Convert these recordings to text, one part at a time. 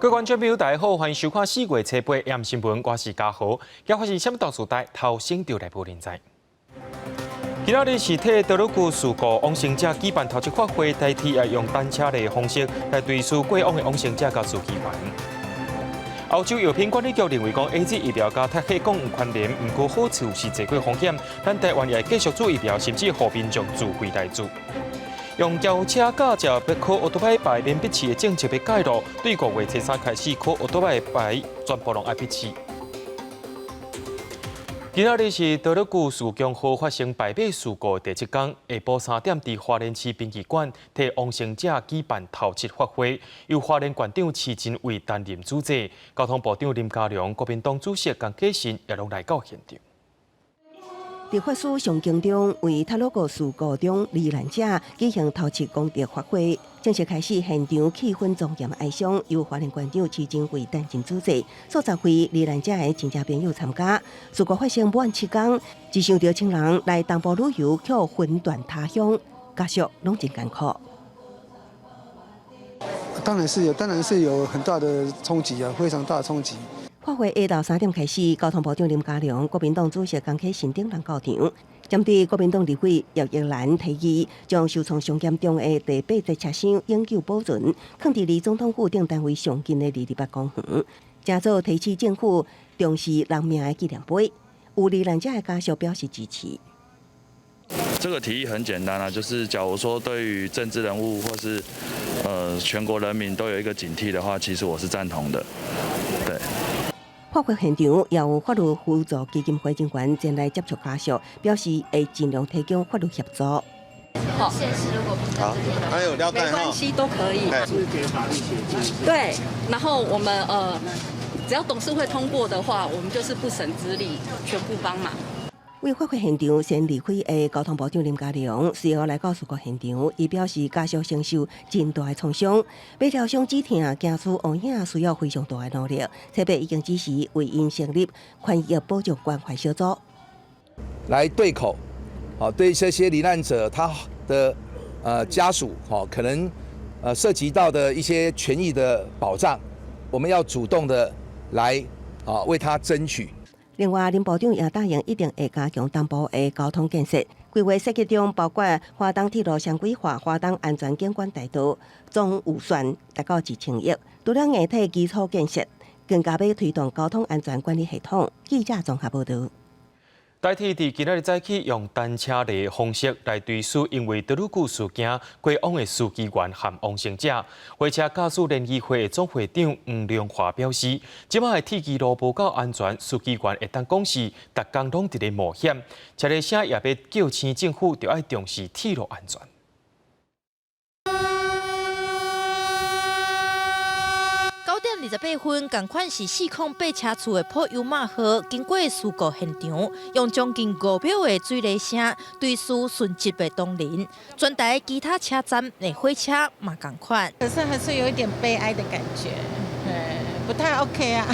各位观众朋友，大家好，欢迎收看4月7日AM新闻，我是嘉豪。今发生什么大事代？头先就来报连载。今仔日是替德鲁古事故往生者举办头一发会，代替用单车的方式来追溯过往的往生者甲司机员。欧洲药品管理局认为讲 AZ 疫苗甲特许讲有关联，不过好处是济过风险，咱台湾也继续做疫苗，甚至和民众自费来做。用轿车驾照要考奥多麦牌免笔试的政策要介入，对5月13开始考奥多麦牌全部拢爱笔试。今仔日是德鲁古树江河发生败马事故第7天，下晡3点，伫花莲市殡仪馆替往生者举办头七法会，由花莲县长徐真伟担任主祭，交通部长林佳龙、国民党主席江启臣也拢来到现场。伫法师上经中为塔罗古事故中罹难者举行头七公益法会，正式开始现场气氛庄严哀伤，由花莲县长徐真伟担任主祭，数十位罹难者的亲戚朋友参加。事故发生满7天，只想到亲人来东部旅游，却分断他乡，家属拢真艰苦。当然是有很大的冲击啊，非常大的冲击。法会下昼3点开始，交通部长林佳龙、国民党主席江启臣等人到场。针对国民党立委叶玉兰提议，将受创上严重的第8节车厢永久保存，放伫离总统府等单位上近的228公园，正做提起政府重视人命的纪念碑。有罹难者的家属表示支持。这个提议很简单啊，就是假如说对于政治人物或是全国人民都有一个警惕的话，其实我是赞同的，对。法会现场也有法律辅助基金会成员前来接触家属，表示会尽量提供法律协助。好，现实如果好，还有了解没关系都可以。是给法律协助。对，然后我们只要董事会通过的话，我们就是不审之力，全部帮忙。为法会现场先离开的交通部长林佳龙，随后来到事故现场，伊表示家属承受真大的创伤，要疗伤止痛，行出黑影需要非常大的努力。特别已经指示为因成立权益保障关怀小组，来对口，对这些罹难者他的家属，可能涉及到的一些权益的保障，我们要主动的来为他争取。另外，林部长也答应一定会加强东部的交通建设。规划设计中包括花东铁路双轨化、花东安全景观大道，总预算达到1000亿。除了硬体基础建设，更加要推动交通安全管理系统。记者综合报道。代替伫今仔日早起用单车的方式来追溯因为德鲁古事件过往的司机员和往生者，火车驾驶联谊会总会长黄良华表示，即摆的铁基路无够安全，司机员会当讲是逐工拢伫咧冒险，车咧声也要叫醒政府，就要重视铁路安全。9点28分，同款是408车次的普悠玛号经过事故现场，用将近5秒的水雷声追溯顺疾的东林。全台其他车站的火车嘛同款，可是还是有一点悲哀的感觉，不太 OK 啊。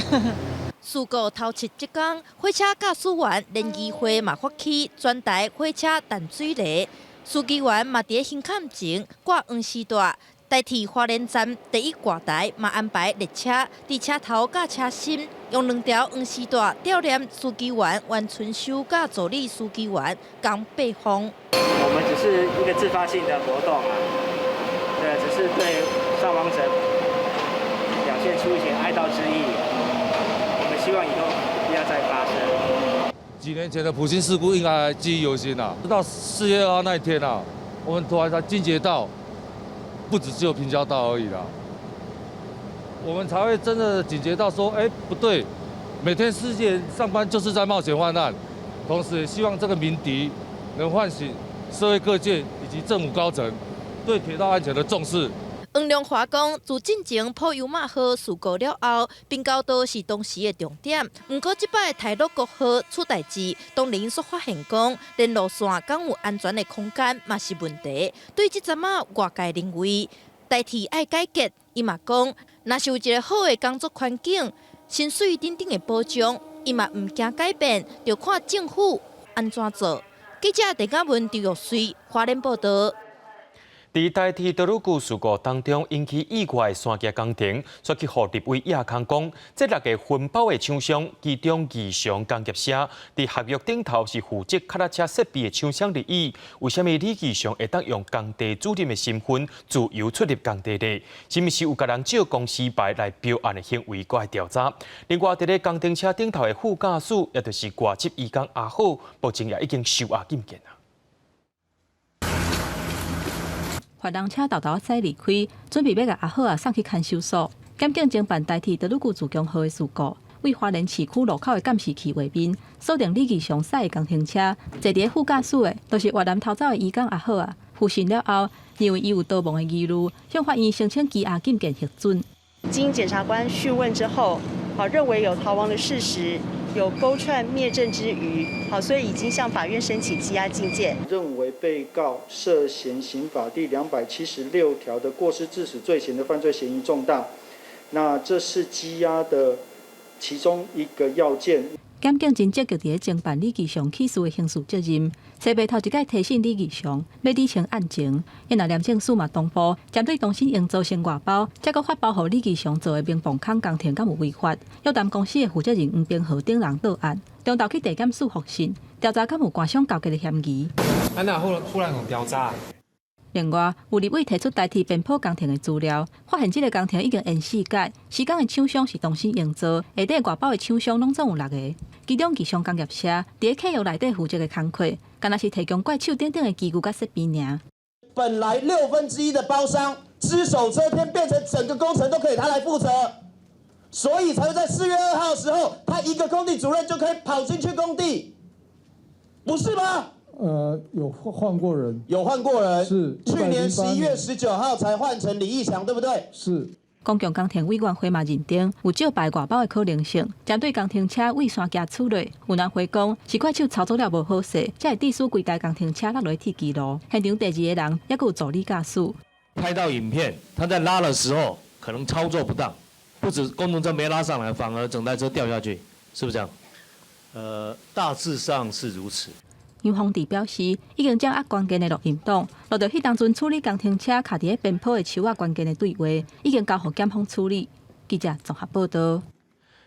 事故头7天，火车驾驶员联谊会嘛发起全台火车淡水雷，司机员嘛伫新坎前挂黄丝带。代替花莲站第1挂台，嘛安排列车伫车头甲车心用2条黄丝带吊念司机员袁春秀甲助理司机员江北峰。我们只是一个自发性的活动啊，对，只是对伤亡者表现出一些哀悼之意。我们希望以后不要再发生。几年前的普兴事故应该记忆犹新啊。直到4月2号那一天啊，我们突然才惊觉到。不只有平交道而已啦，我们才会真的警觉到说，不对，每天世界上班就是在冒险患难，同时也希望这个鸣笛能唤醒社会各界以及政府高层对铁道安全的重视。黄良华讲，自进前普悠玛号事故了后，滨交道是当时的重点。不过，这摆台乐国号出代志，当然所发现讲，连路线敢有安全的空间嘛是问题。对这阵啊，外界认为代替爱改革，伊嘛讲，若是有一个好的工作环境、薪水等等的保障，伊嘛唔惊改变，就看政府安怎做。记者陈嘉文、赵玉水，花莲报道。在台铁道路股事故当中引起意外的三家工程，率去互立委亚康讲，这6个分包的厂商，其中义祥工业社在合约顶头是负责脚踏车设备的厂商利益，为什么李义祥会当用工地主任的身份自由出入工地呢？是毋是有甲人借公司牌来标案的行为，搁来调查？另外，伫咧工程车顶头的副驾驶，也就是挂职义工阿好，目前也已经收押禁见啊。发动车豆豆驶离开，准备要甲阿好送去看守所。检警侦办台铁道路股自强号的事故，为花莲市区路口的监视器画面，锁定李义祥驶的工程车，坐伫副驾驶的都是越南逃走的移工阿好啊。复讯了后，认为伊有逃亡的疑虑，向法院申请羁押禁见核准。经检察官讯问之后，认为有逃亡的事实。有勾串灭证之余，所以已经向法院申请羁押禁见。认为被告涉嫌刑法第276条的过失致死罪嫌的犯罪嫌疑重大，那这是羁押的其中一个要件。检警真积极伫侦办李义祥起诉的刑事责任，西北头一届提醒李义祥要理清案情，因后廉政署嘛同步针对重新营造成外包，再搁发包予李义祥做的民房康工程敢有违法，约谈公司的负责人黄冰河等人到案，中昼去地检署复讯，调查敢有官商勾结的嫌疑。安那忽然有调查？另外，有立委提出台铁边坡工程的资料，发现这个工程已经延4届，施工的厂商是东新营造，下底外包的厂商拢总有6个，其中义祥工业社伫契约内底负责的工课，干那是提供怪手等等的机具甲设备尔。本来1/6的包商只手遮天，变成整个工程都可以他来负责，所以才会在4月2号的时候，他一个工地主任就可以跑进去工地，不是吗？有换过人，有换过人，是去年11月19号才换成李义祥，对不对？是。公共工程委员会嘛认定有借牌外包的可能性，针对工程车尾山架处理，有人回讲是怪手操作了无好势，才会致使规台工程车落落铁基路。现场第2个人也有助理驾驶。拍到影片，他在拉的时候可能操作不当，不止公路车没拉上来，反而整台车掉下去，是不是这样？大致上是如此。杨宏志表示，已经将关键的录音档录到迄当阵处理工程车卡伫边坡的树关键的对话，已经交予检方处理。记者综合报道。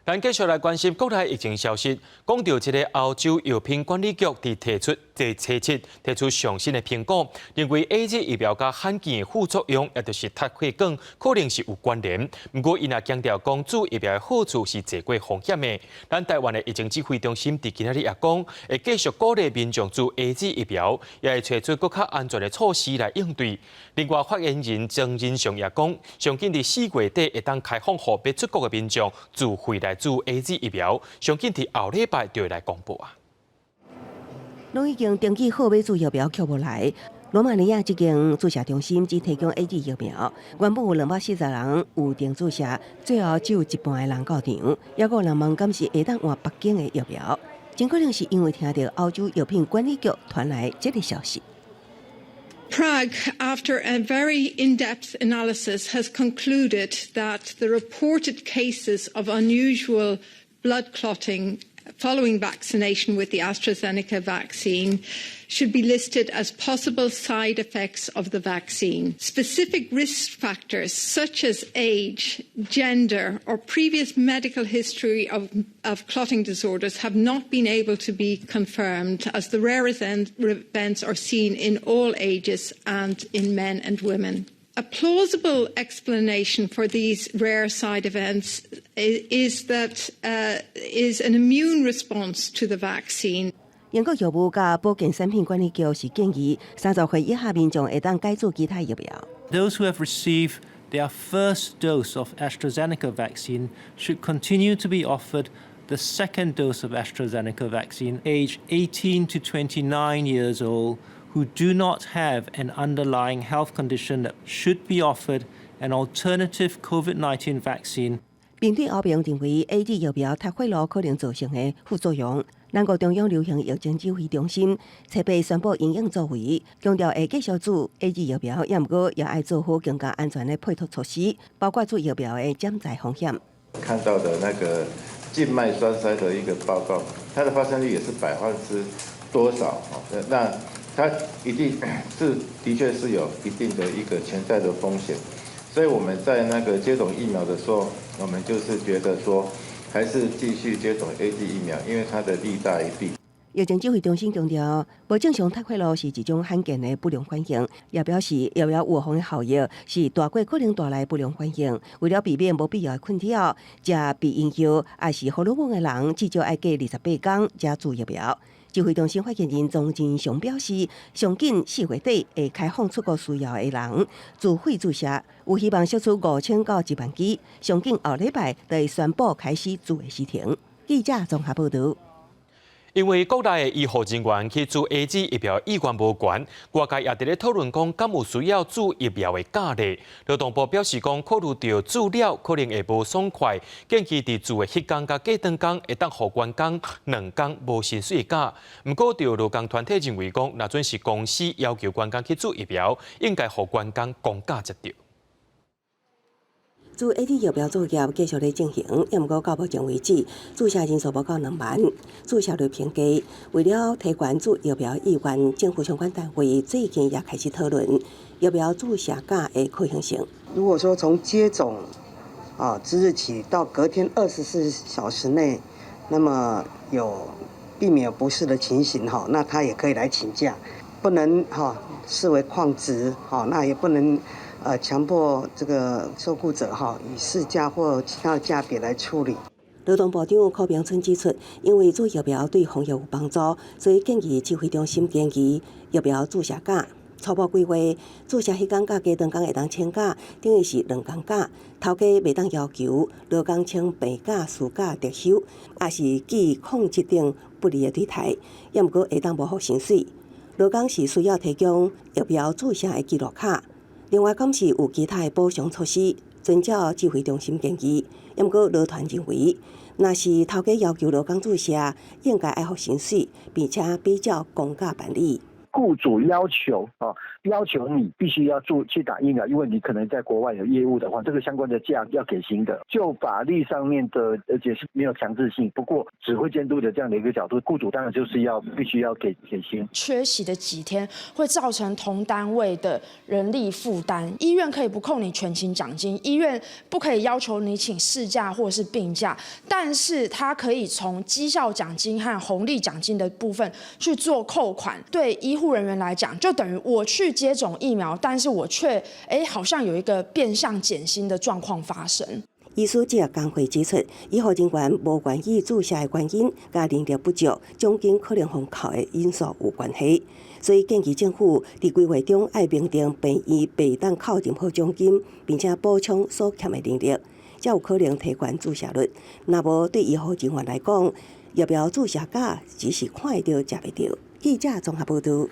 咱继续来关心国内疫情消息。讲到这个欧洲药品管理局伫提出第7提出上新的评估，认为 AZ 疫苗甲罕见的副作用，也就是脱血管，可能是有关联。不过，伊也强调讲，注疫苗的好处是济过风险的。咱台湾的疫情指挥中心伫今仔日也讲，会继续鼓励民众注 AZ 疫苗，也会找出更较安全的措施来应对。另外，发言人曾仁祥也讲，上紧伫4月底会当开放，予要出国的民众自费来注 AZ 疫苗，上紧伫后礼拜就会来公布啊。拢已经登记好要注疫苗，却无来。罗马尼亚这间注射中心只提供 AZ 疫苗，原本有240人预定注射，最后只有一半的人到场。也有人问，敢是会当换北京的疫苗？真可能是因为听到欧洲药品管理局传来这个消息。Prague, after a very in-depth analysis, has concluded that the reported cases of unusual blood clotting following vaccination with the AstraZeneca vaccine should be listed as possible side effects of the vaccine. Specific risk factors such as age, gender, or previous medical history of clotting disorders have not been able to be confirmed, as the rare events are seen in all ages and in men and women. A plausible explanation for these rare side events is an immune response to the vaccine. 英国药物甲保健产品管理局是建议30岁以下民众会当改注其他疫苗。 Those who have received their first dose of AstraZeneca vaccine should continue to be offered the second dose of AstraZeneca vaccine, aged 18 to 29 years old, who do not have an underlying health condition that should be offered an alternative COVID-19 vaccine. 面对欧评认为 AZ 疫苗脱血路可能造成的副作用，咱国中央流行疫情指挥中心特别宣布因应作为，强调会继续注 AZ 疫苗，也不过也爱做好更加安全的配套措施，包括注疫苗的潜在风险。看到的那个静脉栓塞的一个报告，它的发生率也是多少？那它一定是的确是有一定的一个潜在的风险，所以我们在那个接种疫苗的时候，我们就是觉得说，还是继续接种 AZ 疫苗，因为它的利大于弊。疫情指挥中心强调，无正常太快乐是一种罕见的不良反应，也表示疫苗预防的效益是大过可能带来不良反应。为了避免无必要的困扰，食避孕药也是荷尔蒙的人至少要隔28天才注疫苗。指挥中心发言人庄真祥表示，上紧4月底会开放出国需要的人自费注射，有希望销出5000到1万剂，上紧后礼拜就会宣布开始注的时程。记者综合报道。因为国内的医护人员去注 AZ 疫苗意愿无悬，外界也伫咧讨论讲，敢有需要注疫苗的假例。劳动部表示讲，考虑到注了可能会无爽快，建议伫注的迄天甲过顿天会当互员工2天无薪水的假。不过，就劳工团体认为讲，若准是公司要求员工去注疫苗，应该互员工公假才对。注 AZ 疫苗作业继续咧进行，也毋过到目前为止，注射人数无到2万，注射率偏低。为了提悬注疫苗意愿，政府相关单位最近也开始讨论疫苗注射假的可行性。如果说从接种之日起到隔天24小时内，那么有避免有不适的情形那他也可以来请假，不能视为旷职那也不能。强迫这个受雇者以事假或其他的假别来处理。劳动部长柯明春指出，因为注疫苗对防疫有帮助，所以建议指挥中心建议疫苗注射假。初步规划，注射迄天甲加顿天会当请假，等于是2天假。头家袂当要求劳工请病假、事假、特休，也是记控制等不利的对待，也毋过会当无互薪水。劳工是需要提供疫苗注射的记录卡。另外，敢是有其他的补偿措施，遵照指挥中心建议。也毋过，劳团认为，若是头家要求劳工注射，应该爱互薪水，并且比较公价办理。雇主要求你必须要去打疫苗，因为你可能在国外有业务的话，这个相关的假要给薪的。就法律上面的，而且是没有强制性。不过指挥监督的这样的一个角度，雇主当然就是必须要给薪。缺席的几天会造成同单位的人力负担。医院可以不扣你全勤奖金，医院不可以要求你请事假或是病假，但是它可以从绩效奖金和红利奖金的部分去做扣款。对医护人员来讲，就等于我去接种疫苗，但是我却好像有一个变相减薪的状况发生。医师这工会指出，医护人员无愿意注射的原因，甲人力不足、奖金可能封扣的因素有关系。所以建议政府伫规划中要明定病院袂当扣任何奖金，并且补充所欠的人力，才有可能提悬注射率。若无对医护人员来讲，疫苗注射假只是看会到食袂到。记者综合报道。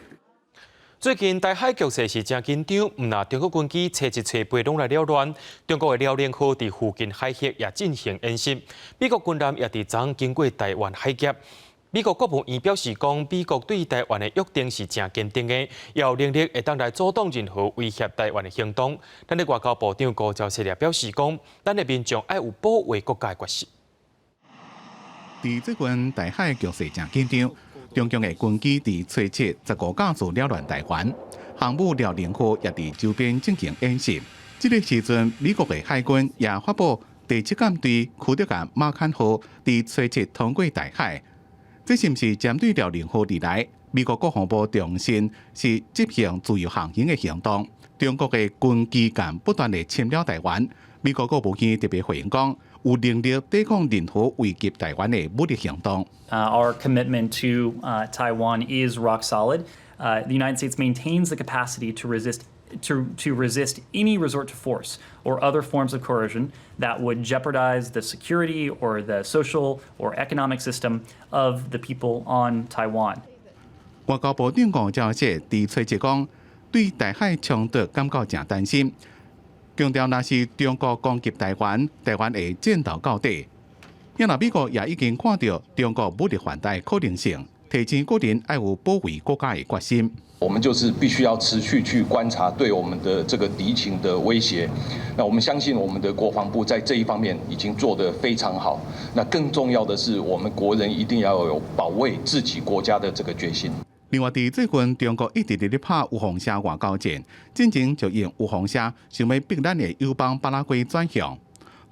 最近台海局势是真紧张，毋但中国军机找一找飞拢来扰乱，中国的辽宁号伫附近海峡也进行演习，美国军舰也伫昨经过台湾海峡。美国国务院表示讲，美国对台湾的约定是真坚定的，也有能力会当来阻挡任何威胁台湾的行动。咱的外交部长高桥实也表示讲，咱的民众要有保卫国家的决心。伫最近台海局势真紧张。中共的军机伫吹切15架次扰乱台湾，航母辽宁号也伫周边进行演习。这个时阵，美国的海军也发布第7舰队驱逐舰马坎号伫吹切通过台海。这是毋是针对辽宁号以来，美国国防部重申是执行自由航行的行动。中国的军机舰不断地侵扰台湾，美国国务院特别回应讲，有能力抵抗任何危及台湾的武力行动。Our commitment to Taiwan is rock solid. The United States maintains the capacity to resist any resort to force or other forms of coercion that would jeopardize the security or the social or economic system of the people on Taiwan. 外交部长吴钊燮伫吹切讲，对台海冲突感到真担心，强调若是中国攻击台湾，台湾会战斗到底。因若美国也已经看到中国武力犯台可能性，提醒个人要有保卫国家的决心。我们就是必须要持续去观察对我们的这个敌情的威胁。那我们相信我们的国防部在这一方面已经做得非常好。那更重要的是，我们国人一定要有保卫自己国家的这个决心。另外，伫最近中国一直咧拍有风车外交战，进前就用有风车想要逼咱的友邦巴拉圭转向。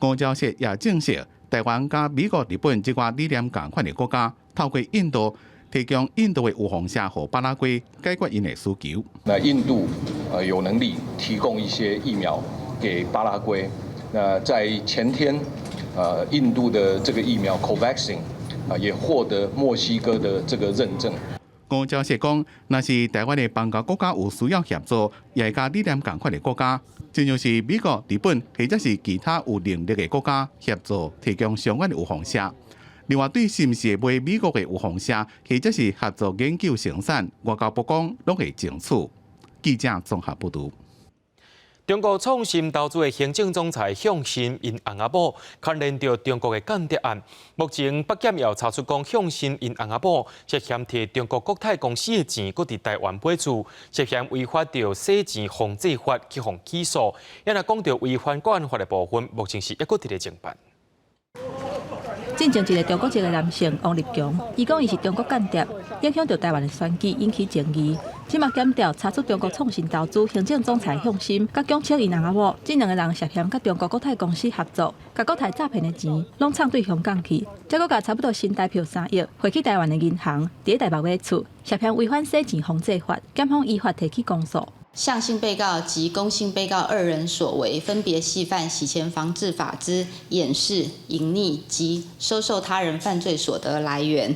外交社也证实，台湾甲美国、日本这寡理念共款的国家，透过印度提供印度的有风车给巴拉圭解决因的需求。那印度有能力提供一些疫苗给巴拉圭。那在前天，印度的这个疫苗 COVAXIN 也获得墨西哥的这个认证。外交社讲，若是台湾的邦交国家有需要协助，也会甲理念共款的国家，就像是美国、日本或者是其他有能力的国家协助提供相关的有风车。另外，对是毋是买美国的有风车，或者是合作研究生产，外交部讲拢会争取。记者综合报道。中国创新投资的行政总裁向心因翁仔某牵连到中国的间谍案，目前北检也查出讲向心因翁仔某涉嫌摕中国国泰公司的钱，搁伫台湾买厝，涉嫌违反到洗钱防治法去互起诉。也若讲到违反国安法的部分，目前是抑搁伫咧侦办。进前一个中国籍的男性王立强，伊讲伊是中国间谍，影响到台湾的选举，引起争议。即马检调查出中国创新投资行政总裁向心，甲蒋清因翁仔某，这两个人涉嫌甲中国国泰公司合作，甲国泰诈骗的钱拢藏对香港去，再搁甲差不多新台币3亿汇去台湾的银行，伫台北买厝，涉嫌违反洗钱防治法，检方依法提起公诉。向心被告及龚姓被告2人所为，分别系犯洗钱防治法之掩饰、隐匿及收受他人犯罪所得来源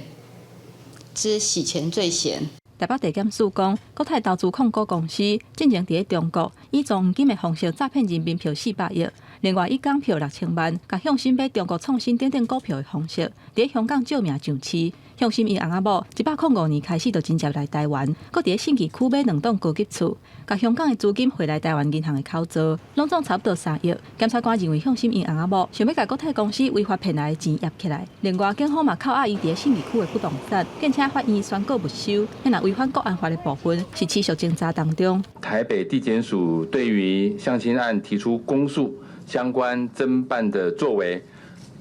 之洗钱罪嫌。台北地检署讲，国泰投资控股公司进前伫中国以总金的方式诈骗人民币400亿，另外以港票6000万，甲向心买中国创新等等股票的方式，伫香港借名上市。向心因翁仔某105年开始就真接来台湾，搁伫信义区买2栋高级厝，甲香港的资金汇来台湾银行的口座，拢总差不多3亿。检察官认为向心因翁仔某想要甲国泰公司违法骗来的钱压起来。另外，警方嘛扣押伊伫信义区的不动产，并且法院宣告没收。若违反国安法的部分是持续侦查当中。台北地检署对于向心案提出公诉，相关侦办的作为，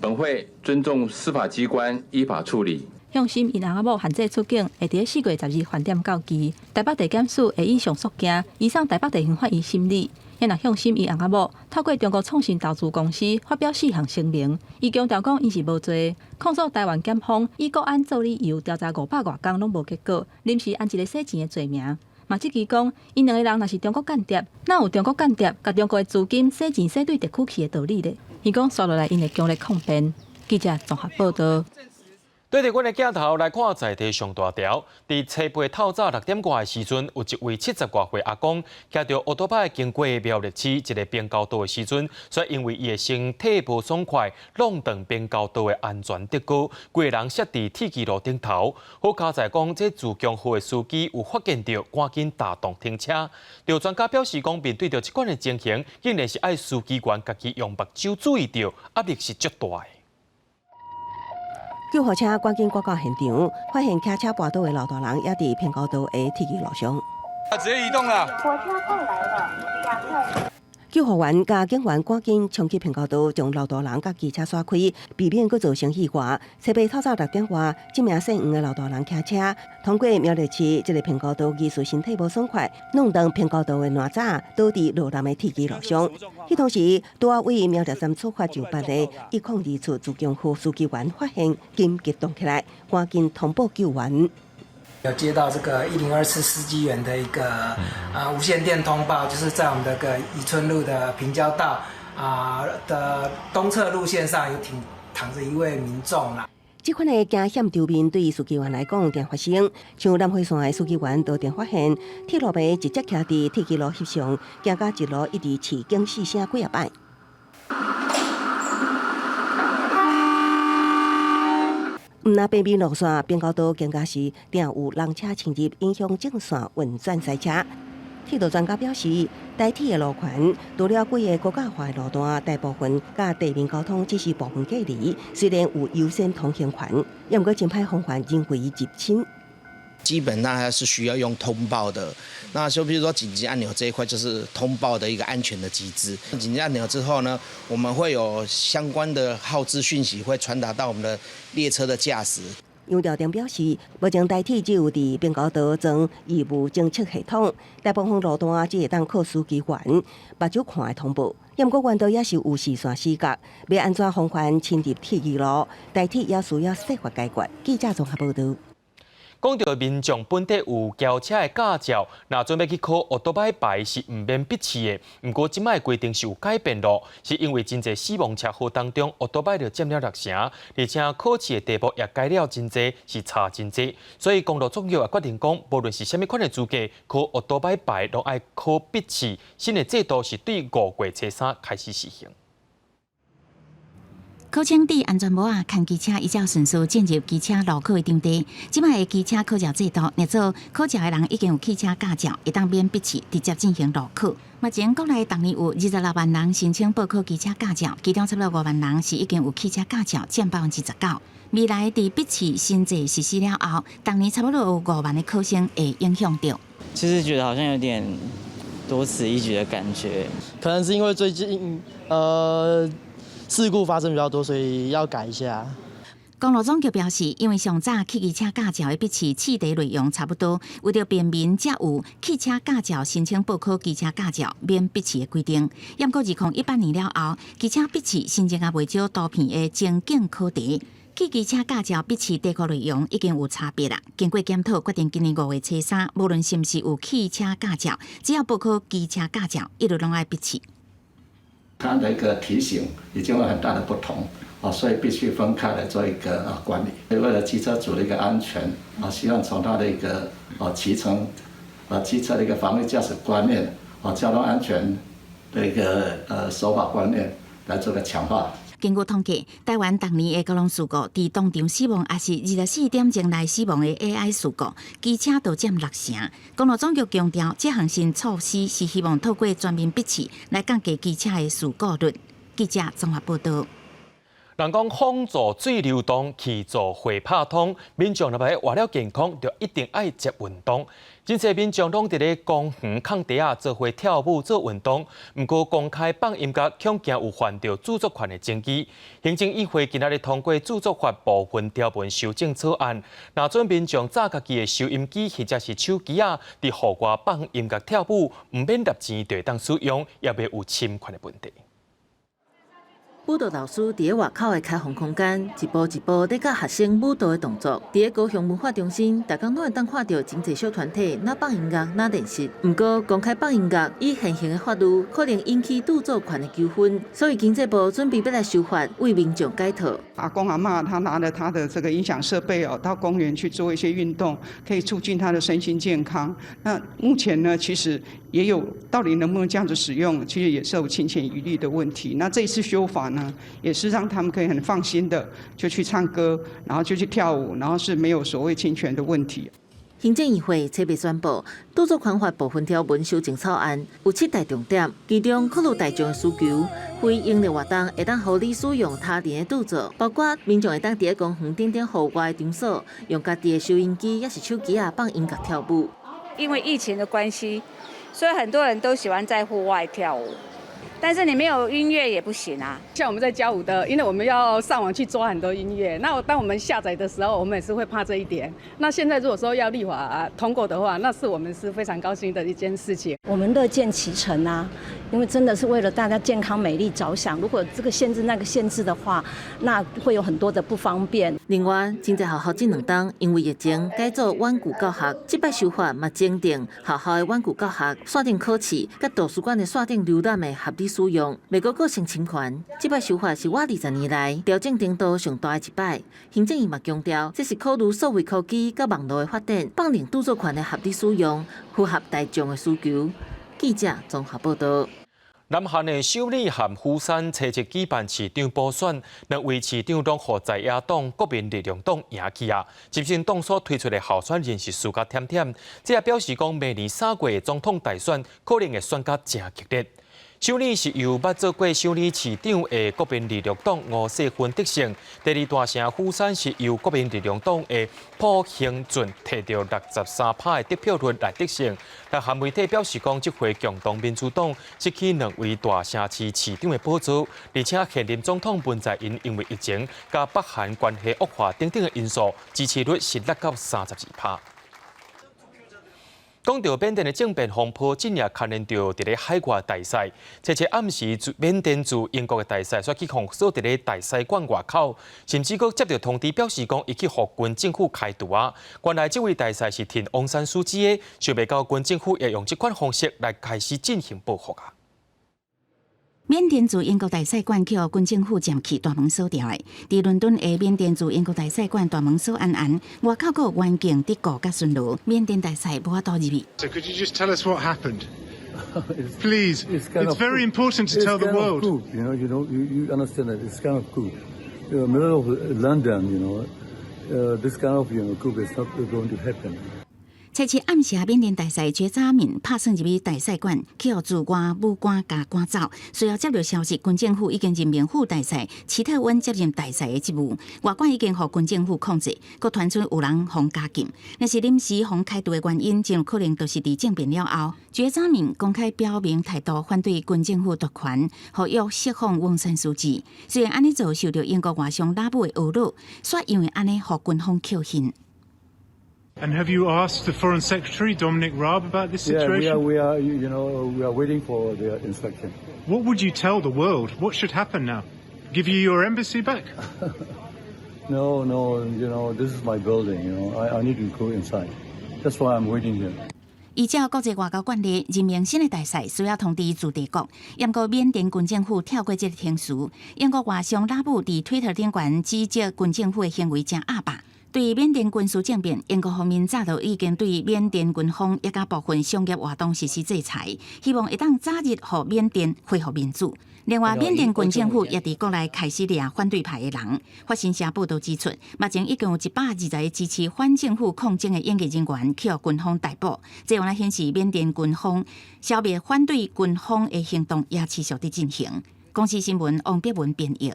本会尊重司法机关依法处理。向心因翁仔某限制出境，会伫4月12日饭店到期。台北地检署会以上诉件移送台北地方法院审理。也若向心因翁仔某透过中国创新投资公司发表4项声明，伊强调讲伊是无罪，控诉台湾检方以国安做理由调查500多天拢无结果，临时安一个洗钱的罪名。嘛，即期讲，因两个人若是中国间谍，哪有中国间谍甲中国的资金洗钱洗对特区去的道理咧？伊讲刷落来，因会强烈抗辩。记者综合报道。对着阮的镜头来看在地上大条，伫车背透早6点外的时阵，有一位70多岁阿公骑着奥多摆经过苗栗市一个边高道的时阵，却因为伊的身体无爽快，弄断边高道的安全跌高，规个人摔伫铁轨路顶头。好佳在讲，这自强号的司机有发现到，赶紧打动停车。有专家表示讲，面对着这款的情形，竟然是爱司机员家己用目睭注意到，压力是足大的。救护车赶紧赶到现场，发现骑车跋倒的老大人也伫偏高道的铁轨路上。直接移动了。火车快来了，赶快。救护员甲警员赶紧冲去偏高道，将老大人甲机车刷开，避免佫造成意外。车背透早6点外，这名姓黄的老大人骑车通过苗栗市这个偏高道，疑似身体无爽快，弄断偏高道的烂渣，倒伫路南的铁轨路上。迄同时，拄啊为苗栗站出发上班的102处自强号司机员发现，紧激动起来，赶紧通报救援。有接到这个102次司机员的一个无线电通报，就是在我们这个宜春路的平交道的东侧路线上有躺着一位民众啦。这款的惊险场面对司机员来讲，定发生。像南回线的司机员都定发现，铁路迷直接徛伫铁轨路翕上，行到一路一直试警4声几啊摆。毋那北边路线边高道更加是定有人车侵入，影响正线运转塞车。铁道专家表示，台铁的路权除了几个国家化的路段，大部分甲地面交通只是部分隔离，虽然有优先通行权，也毋过前排风环仍会入侵。基本上还是需要用通报的，那就比如说紧急按钮这一块，就是通报的一个安全的机制。紧急按钮之后呢，我们会有相关的号志讯息会传达到我们的列车的驾驶。杨兆鼎表示，目前台铁只有伫并高岛装义务侦测系统，大部分路段只会当靠司机员目睭看的通报。不过，原道也是有视线死角，要安怎防范侵入铁二路？台铁也需要设法解决。记者综合报道。讲到民众本地有轿车的驾照，若准备去考奥多拜牌是唔免笔试的。不过，即摆规定是有改变咯，是因为真侪死亡车祸当中，奥多拜就占了6成，而且考试的题目也改了真侪，是差真侪。所以公路总局也决定讲，无论是虾米款的资格，考奥多拜牌都爱考笔试。新的制度是对5月初3开始实行。考证伫安全帽啊，看机车依照顺序进入机车路考的场地。即摆的机车考照制度，若做考照的人已经有汽车驾照，会当免笔试直接进行路考。目前国内当年有26万人申请报考机车驾照，其中差不多5万人是已经有汽车驾照，占19%。未来伫笔试新制实施了后，当年差不多有5万的考生会影响到。其实觉得好像有点多此一举的感觉，可能是因为最近事故发生比较多，所以要改一下。公路总局表示，因为上早汽机车驾照的笔试试题内容差不多，为了便民才有汽车驾照申请报考机车驾照免笔试的规定。不过2018年了后，机车笔试新增未少多篇的情境考题。汽机车驾照笔试题库内容已经有差别啦。经过检讨，决定今年5月初3，无论是不是有汽车驾照，只要报考机车驾照，一律拢爱笔试。它的一个题型已经有很大的不同所以必须分开来做一个管理。为了机车主的一个安全希望从它的一个骑乘机车的一个防卫驾驶观念交通安全的一个守法观念来做个强化。经过统计，台湾当年的交通事故，伫当场死亡也是24点钟内死亡的 AI 事故，机车就占6成。公路总局强调，这项新措施是希望透过全面笔试来降低机车的事故率。记者综合报道。人讲风助水流动，气助血拍通，民众若要活了健康，就一定爱接运动。真侪民众拢伫咧公园空地啊做伙跳舞做运动，毋过公开放音乐恐惊有犯着著作权的争议。行政议会今仔日通过著作法部分条文修正草案，若准民众揸家己的收音机或者是手机啊，伫户外放音乐跳舞，毋免纳钱就当使用，也袂有侵权的问题。舞蹈老师伫外口的开放空间，一步一步在教学生舞蹈的动作。伫高雄文化中心，大家拢会当看到真侪小团体哪放音乐哪练习。不过公开放音乐，以现行的法律可能引起著作权的纠纷，所以经济部准备要来修法，为民众解套。阿公阿嬷他拿了他的这个音响设备到公园去做一些运动，可以促进他的身心健康。那目前呢，其实也有到底能不能这样子使用，其实也是有侵权疑虑的问题。那这一次修法呢，也是让他们可以很放心的就去唱歌，然后就去跳舞，然后是没有所谓侵权的问题。行政议会特别宣布，著作权法部分条文修正草案有7大重点，其中考虑大众的需求，非营利活动会当合理使用他人的著作，包括民众会当伫公园等等户外的场所，用家己的收音机也是手机放音乐跳舞。因为疫情的关系，所以很多人都喜欢在户外跳舞。但是你没有音乐也不行啊。像我们在教舞的，因为我们要上网去抓很多音乐，那当我们下载的时候，我们也是会怕这一点。那现在如果说要立法通过的话，那是我们是非常高兴的一件事情。我们乐见其成啊，因为真的是为了大家健康美丽着想。如果这个限制那个限制的话，那会有很多的不方便。另外，真侪学校这2冬因为疫情改做远距教学，这摆修法嘛坚定学校的远距教学线顶考试，甲图书馆的线顶浏览的合理使用，未过构成侵权。这摆修法是我20年来调整程度上大的一摆。行政院嘛强调，这是考虑数位科技甲网络的发展，放任著作权的合理使用，符合大众的需求。记者综合报道。南韩的首尔和釜山初一举办市长补选，2位市长拢获在野党国民力量党赢去啊。执政党所推出的候选人是输甲忝忝，这也表示讲明年3月的总统大选可能会选甲真激烈。首尔是由捌做过首尔市长的国民力量党吴世勋得胜，第二大城釜山是由国民力量党的朴兴俊摕到63%的得票率来得胜。但韩媒体表示讲，这回共同民主党失去2位大城市市长的宝座，而且现任总统文在寅因为疫情、甲北韩关系恶化等等的因素，支持率是落到32%。讲到缅甸的政变风波，今夜牵连到伫咧海外大使，切暗时缅甸驻英国的大使却去封锁伫咧大使馆外口，甚至阁接到通知表示讲，伊去互军政府开除啊。原来这位大使是挺翁山书记的，想袂到军政府也用这款方式来开始进行报复啊。缅甸驻英国大使馆去军政府占去大门锁掉的。伫伦敦的缅甸驻英国大使馆大门锁安，外口阁远景伫顾甲巡逻，缅甸大使无法度入去。So could you just tell us what happened? Please, it's very important to tell the world. You understand that it's kind of coup. In the middle of London, this kind of coup is not going to happen. 初七暗时，缅甸大使绝早敏拍算入去大使馆，去互驻外武官甲赶走。随后接到消息，军政府已经任命副大使齐特温接任大使的职务，外馆已经互军政府控制，阁传出有人互加禁。若是临时互开除的原因，真有可能就是伫政变了后，绝早敏公开表明态度，反对军政府夺权，呼吁释放翁山书记。虽然安尼做受到英国外相拉布的侮辱，却因为安尼互军方扣刑。And have you asked the Foreign Secretary, Dominic Raab, about this situation? Yeah, we are waiting for their instruction. What would you tell the world? What should happen now? Give you your embassy back? No, this is my building, I need to go inside. That's why I'm waiting here. 依照国际外交惯例，任命新的大使需要通知驻地国。不过缅甸军政府跳过这个程序，英国外相拉布伫推特顶悬指责军政府的行为真恶霸。对缅甸军事政变，英国方面早就已经对缅甸军方也甲部分商业活动实施制裁，希望会当早日互缅甸恢复民主。另外，缅甸军政府也伫国内开始掠反对派的人。法新社报道指出，目前已经有120个支持反政府抗争的演艺人员去互军方逮捕。这样来显示，缅甸军方消灭反对军方的行动也持续伫进行。公司新闻王碧文编译。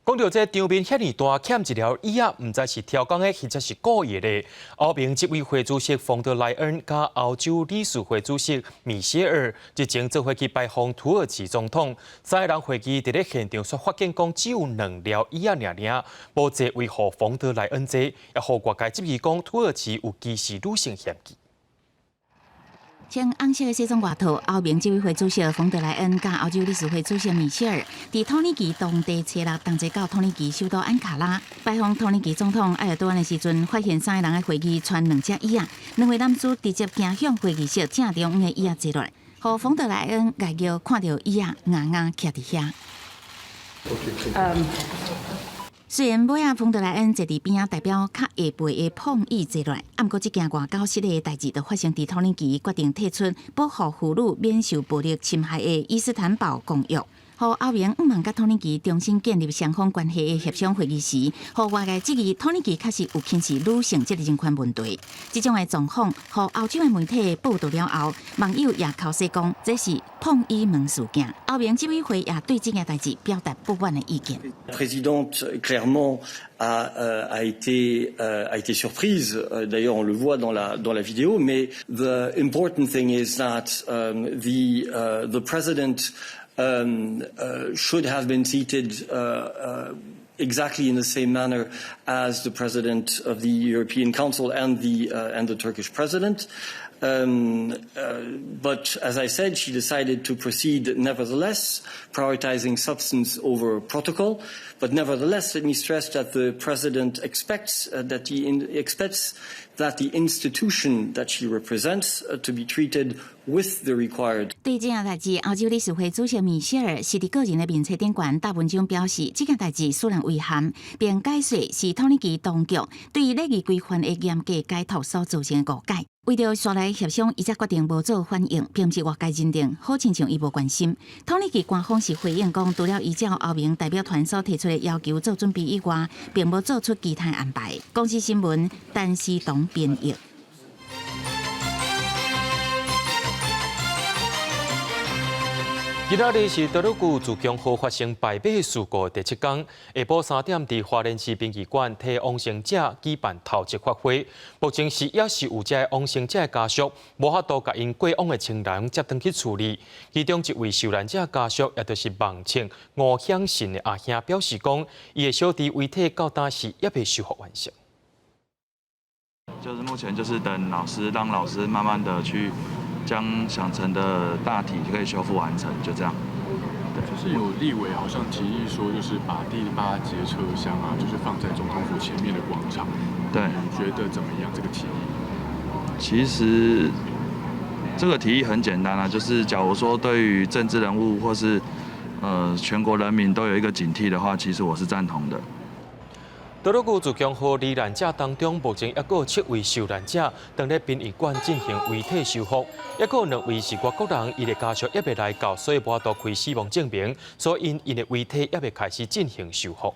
讲到这场面遐尼大，欠一条椅仔，唔知是挑工的，或者是故意的。欧盟执委会主席冯德莱恩加欧洲理事会主席米歇尔日前做伙去拜访土耳其总统。3个人会议伫咧现场，却发现讲只有2条椅仔尔，无坐维护冯德莱恩坐，也互外界质疑讲土耳其有歧视女性嫌疑。穿红色的西装外套，欧盟执委会主席冯德莱恩甲欧洲理事会主席米歇尔，伫土耳其当地星期六同齐到土耳其首都安卡拉拜访土耳其总统埃尔多安的时阵，发现3个人的会议穿2只椅仔，2位男子直接行向会议室正中央的椅仔坐落，互冯德莱恩外叫看到椅仔硬硬徛伫遐。虽然尾仔冯德莱恩坐伫边仔代表较下背的碰椅坐落，不过这件外交失礼的代志就发生伫土耳其决定退出保护妇女免受暴力侵害的伊斯坦堡公约。互欧盟5万甲土耳其重新建立双方关系的协商会议时，互外界质疑土耳其确实有轻视女性这个人权问题。这种的状况，互欧洲的媒体报道了后，网友也口说讲这是碰衣门事件。欧盟执委会也对这件代志表达不满的意见。Présidente clairement a été surprise. D'ailleurs, on le voit dans la vidéo. Mais the important thing is that the president should have been seated exactly in the same manner as the president of the European Council and the Turkish president. But as I said, she decided to proceed nevertheless, prioritizing substance over protocol. But nevertheless, let me stress that the president expects that the institution that she represents to be treated with the required. 对这件代志，欧洲理事会主席米歇尔是伫个人的面册顶悬大文章表示，这件代志虽然遗憾，并解释是土耳其当局对于礼仪规范的严格解读所造成的误解。为着刷来协商，伊才决定无做反应，并不是外界认定，好亲像伊无关心。土耳其官方是回应讲，除了依照欧盟代表团所提出的要求做准备以外，并无做出其他安排。公司新闻陈思彤编译。今仔日是德鲁古自强号发生败马事故第7天，下晡3點，伫花蓮市殯儀館替往生者舉辦頭一法會。目前是也是有這往生者的家屬無法度甲因過往的親人接轉去處理。其中一位受難者家屬，也就是望清吳響信的阿兄表示講，伊的小弟遺體到當時也未修復完成。就是目前就是等老師，讓老師慢慢的去。将想成的大体可以修复完成，就这样。对，就是有立委好像提议说，就是把第8节车厢啊，就是放在总统府前面的广场。对，你觉得怎么样？这个提议？其实这个提议很简单啊，就是假如说对于政治人物或是全国人民都有一个警惕的话，其实我是赞同的。德鲁古自强号罹难者当中，目前还有7位受难者等咧殡仪馆进行遗体修复，还有2位是外国人，伊的家属也未来到，所以无法度开死亡证明，所以因的遗体也未开始进行修复。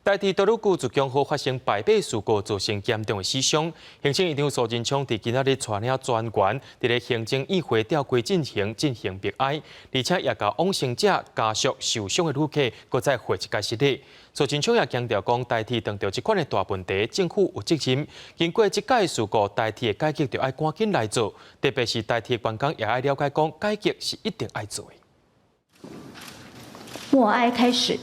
代替德鲁古自强号发生败马事故，造成严重的死伤。行政院长苏贞昌伫今仔日带领专员伫咧行政议会吊柜进行默哀，而且也甲往生者家属受伤的旅客，搁再回一届失礼。苏贞昌也强调讲，代替遇到即款的大问题，政府有责任。经过即届事故，代替的改革就要赶紧来做，特别是代替的员工也要了解讲，改革是一定要做的。默哀开始。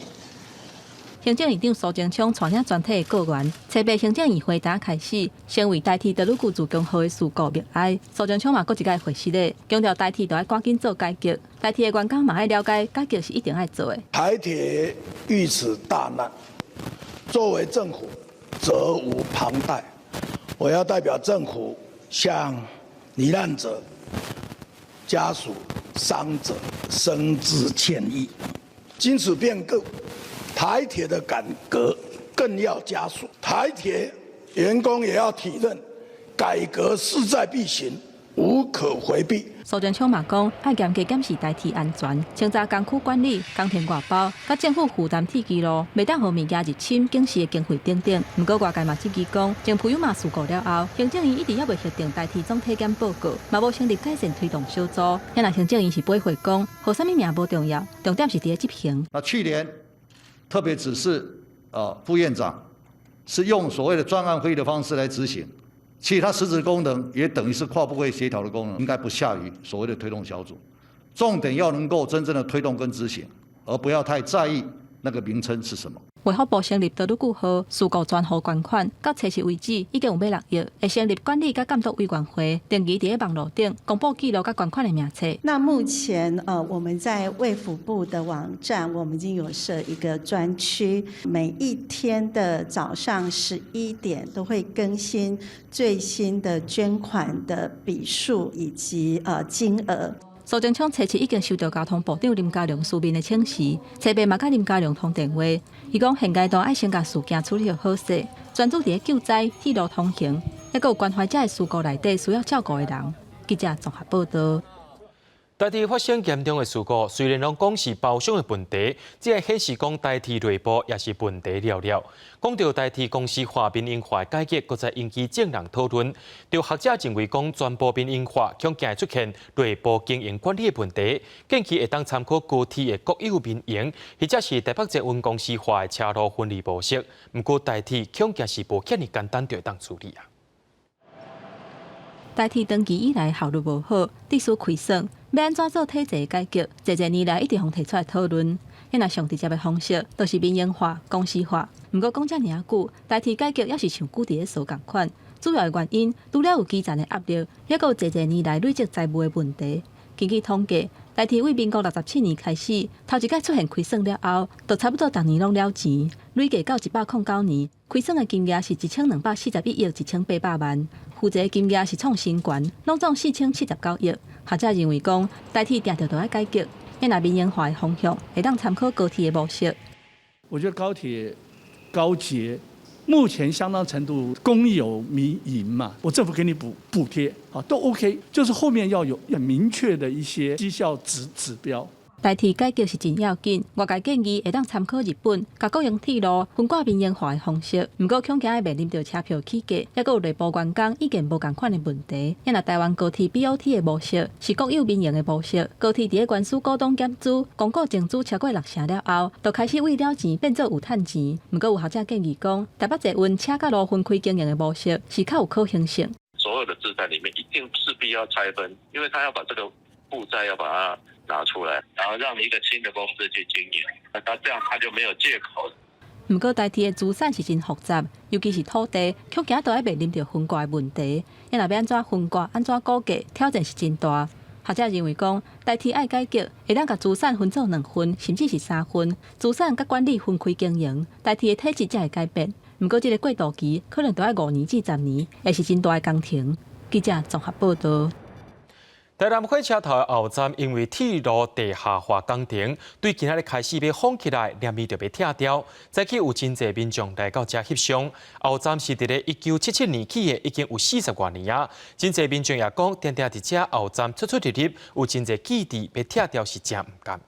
行政院长苏贞昌带领全体的阁员，采备行政议会打开始，先为代替德鲁古自强号的事故默哀。苏贞昌嘛，搁一届回失礼，强调代替就要赶紧做改革，代替的员工嘛要了解改革是一定要做的。台铁遇此大难，作为政府责无旁贷，我要代表政府向罹难者家属、伤者深致歉意。经此变革。台铁的改革更要加速，台铁员工也要体认，改革势在必行，无可回避。苏贞昌嘛讲，要严格检视台铁安全，清查工区管理、工程外包，甲政府负担铁记录，袂当互物件入侵警示的经费等等。不过外界嘛质疑讲，从普悠玛事故了后，行政院一直也未核定台铁总体检报告，嘛无成立改善推动小组。现在行政院是不会讲，好啥物名无重要，重点是伫咧执行。那去年。特别指示副院长是用所谓的专案会议的方式来执行，其实它实质功能也等于是跨部会协调的功能，应该不下于所谓的推动小组。重点要能够真正的推动跟执行，而不要太在意那个名称是什么。卫福部成立德鲁古号事故专户捐款，到测试为止已经有买6亿，会成立管理甲监督委员会，定期伫网络顶公布记录甲捐款的名册。那目前我们在卫福部的网站，我们已经有设一个专区，每一天的早上11点都会更新最新的捐款的笔数以及金额。苏贞昌初次已经收到交通部长林佳龙书面的请示，初备嘛甲林佳龙通电话，伊讲现阶段爱先把事件处理好势，专注伫救灾、铁路通行，还有关怀者的事故内底需要照顾的人。记者综合报道。代替发生严重的事故，虽然拢讲是包厢的问题，只系显示讲代替内部也是问题了了。讲到代替公司化民营化改革，搁再引起正人讨论。有学者认为讲全部民营化恐惊会出现内部经营管理的问题，建议会当参考高铁的国有民营，或者是台北捷运公司化的车路分离模式。不过代替恐惊是无遐尼简单就会当处理啊。代替登记以来效率无好，必须亏损。要安怎做体制改革？侪年来一直互提出来讨论。现在上直接的方式，就是民营化、公司化。不过讲遮尔久，代替改革也是像久伫咧所共款。主要的原因，除了有基层的压力，也有侪年来累积债务的问题。根据统计，代替为民国67年开始，头一届出现亏损了后，就差不多逐年拢了钱，累计到109年，亏损的金额是1241亿1800万，负债金额是创新高，拢总4079亿。学者认为讲，代替定着都要改革，因为民营化的方向会当参考高铁的模式。我觉得高铁、高捷目前相当程度公有民营嘛，我政府给你补贴，好都 OK， 就是后面要有明确的一些绩效指标。代替改革是真要紧，外界建议会当参考日本，甲国营铁路分挂民营化的方式。不过恐惊会面临到车票起价，也有内部员工意见无共款的问题。因为台湾高铁 BOT 的模式是国有民营的模式，高铁伫个原始股东减资、公告净资超过6成了后，就开始为了钱变做有趁钱。不过有学者建议讲，台北捷运车甲路分开经营的模式是较有可行性。所有的资产里面一定势必要拆分，因为他要把这个负债要把它拿出来，然后让一个新的公司去经营，那他这样他就没有借口。不过代替的资产是真复杂，尤其是土地，恐惊都要面临到分割的问题。因若要安怎分割、安怎估价，挑战是真大。学者认为讲，代替爱改革，会当把资产分做2份，甚至是3份，资产甲管理分开经营，代替的体制才会改变。不过，这个过渡期可能都要5年至10年，也是真大的工程。记者综合报道。台南火车头的后站因为铁路地下化工程，对今仔日开始要封起来，连面就被拆掉。早起有真侪民众来到这翕相。后站是伫咧1977年起的，已经有40多年啊。真侪民众也讲，定定伫这后站出入入，有真侪基地被拆掉是真唔甘。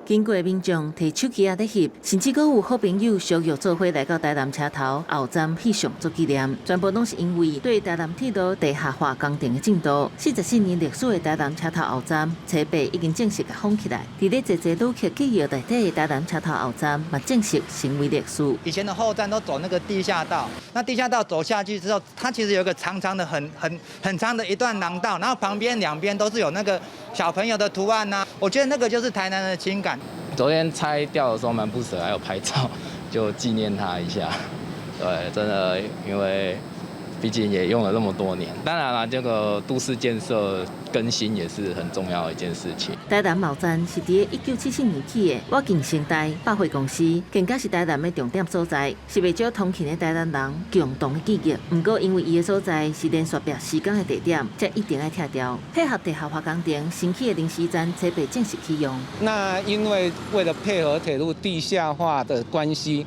经过民众摕手机咧翕，甚至阁有好朋友相约做伙来到台南车头后站翕相做纪念，全部拢是因为对台南铁路地下化工程的进度。44年历史的台南车头后站，车北已经正式甲封起来。伫咧侪旅客记忆内底的台南车头后站，嘛正式成为历史。以前的后站都走那个地下道，那地下道走下去之后，它其实有一个长长的很长的一段廊道，然后旁边2边都是有那个小朋友的图案呐、我觉得那个就是台南的情感。昨天拆掉的时候蛮不舍，还有拍照，就纪念他一下。对，真的，因为毕竟也用了那么多年。当然了，这个都市建设更新也是很重要的一件事情。台南后站是伫1974年起的我境生态百货公司，更加是台南的重点所在，是为少通勤的台南人共同的记忆。不过，因为伊的所在是连续壁施工的地点，才一定要拆掉。配合地下化工程新起的临时站，车北正式启用。那因为了配合铁路地下化的关系，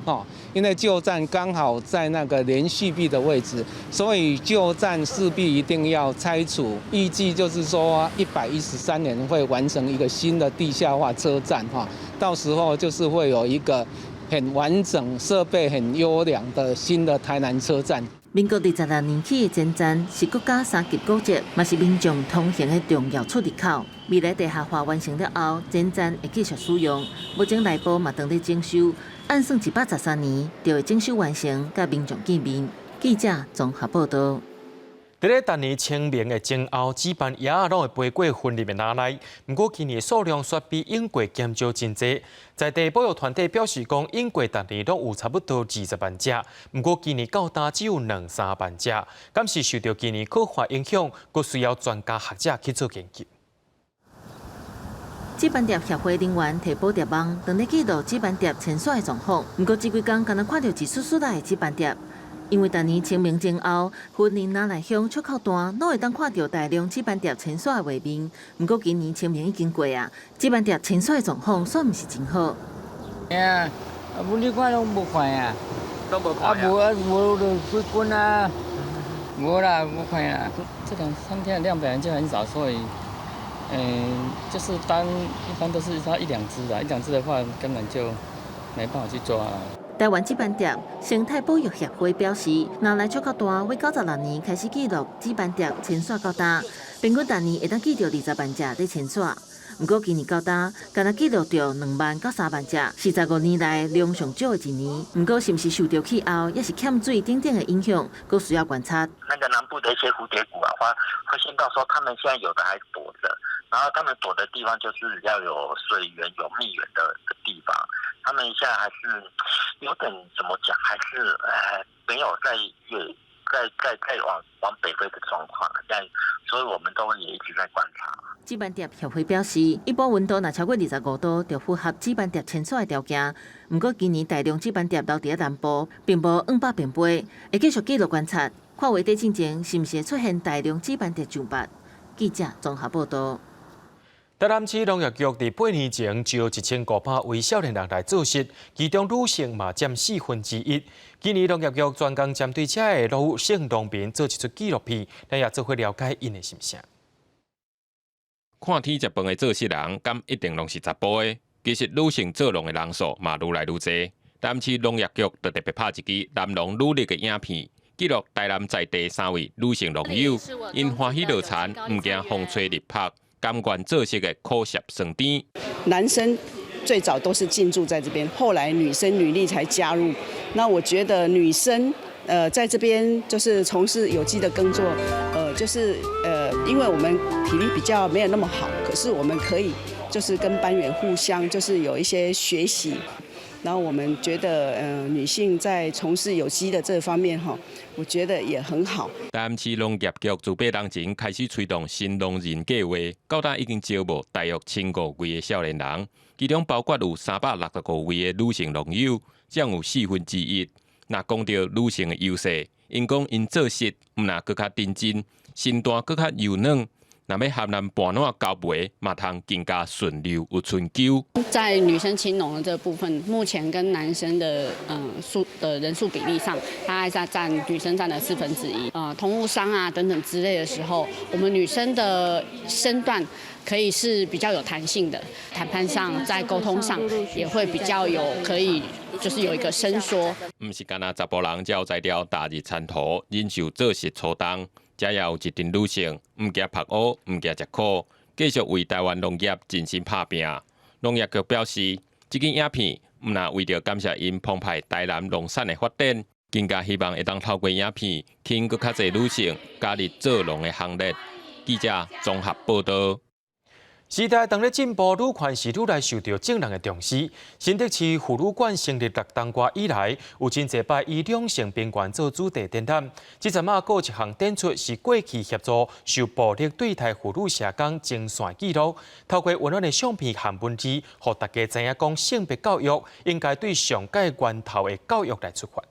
因为旧站刚好在那个连续壁的位置，所以旧站势必一定要拆除。预计就是说113年会完成一个新的地下化车站，到时候就是会有一个很完整、设备很优良的新的台南车站。民国26年起的前站是国家3级古迹，嘛是民众通行的重要出入口。未来地下化完成了后，前站会继续使用。目前内部嘛正在整修，按算113年就会整修完成，甲民众见面。记者综合报道。伫咧逐年清明的前后，举办爷仔拢会飞过婚礼的拿来。不过今年数量却比英国减少真侪。在地保育团体表示讲，英国逐年拢有差不多20万只，不过今年到单只有2-3万只。敢是受到今年可化影响，佫需要专家学者去做研究。举办店协会人员提补贴网，当咧记录举办店签刷的状况。不过这几天敢若看到一丝丝来的举办店。因为逐年清明前后，婚礼拿来乡出口单，拢会当看到大量举办店签刷的画面。不过今年清明已经过啊，举办店签刷的状况算毋是真好。啊，不你看拢无看啊，都无看啊。无就去滚啊，无啦，无看啊。这2-3天的量本来就很少，所以，就是一般都是它1-2只的，1-2只的话根本就没办法去抓啊。台湾举办店生态保育协会表示，拿来出口单为96年开始记录举办店签刷到单，平均逐年会当记到20万只在签刷。不过今年到单，敢若记录到2万到3万只，是15年来量上少的一年。不过是不是受到气候，也是欠水等等的影响，佫需要观察。那个南部的一些蝴蝶谷啊，发现到说他们现在有的还躲着，然后他们躲的地方就是要有水源、有蜜源的地方。他们现在还是有点怎么讲，还是没有在往北飞的状况，但所以我们都也一直在观察。举办店协会表示，一般温度若超过25度，就符合举办店签刷的条件。不过今年大量举办店留伫南部，并无硬把并飞，会继续记录观察，看话底进前是毋是会出现大量举办店上班。记者综合报道。台南市农业局伫8年前招1500位少年人来做事，其中女性嘛占1/4。今年农业局专工针对这个女性农民做一出纪录片，咱也做伙了解因的心声。看天食饭的做事人，敢一定拢是查甫的？其实女性做农的人数嘛愈来愈多。南市农业局就特别拍一支男农努力的影片，记录台南在地3位女性农友因欢喜乐产，唔惊风吹日晒，甘愿做事的苦涩酸甜。男生最早都是进驻在这边，后来女生女力才加入。那我觉得女生在这边就是从事有机的耕作，因为我们体力比较没有那么好，可是我们可以就是跟班员互相就是有一些学习。然后我们觉得，女性在从事有机的这方面哈，我觉得也很好。南市农业局自8年前开始推动新农人计划，到今已经招募大约1500位的少年人，其中包括有365位的女性农友，将有1/4。那讲到女性的优势，因讲因做事唔那更较认真，身段更较柔软。那要和咱半暖交陪，嘛通更加顺溜有春秋。在女生青农的这部分，目前跟男生的人数比例上，大概在女生占了1/4。通路商啊等等之类的时候，我们女生的身段可以是比较有弹性的，谈判上在沟通上也会比较可以就是有一个伸缩。唔是干那查甫人才有才调大日参途，忍受做事粗重。才也有一群女性，唔惊晒黑，唔惊吃苦，继续为台湾农业尽心打拼。农业局表示，这支影片唔那为着感谢因澎湃台南农产的发展，更加希望会当透过影片，吸引更较侪女性加入做农的行列。记者综合报道。时代当咧进步，女权是愈来受到正人的重视。新竹市妇女馆成立6冬瓜以来，有真侪摆以两性平权做主题展览。即阵啊，有一项展出是过去协助受暴力对待妇女社工精选记录，透过温暖的相片和文字，互大家知影讲性别教育应该对上界源头的教育来出发。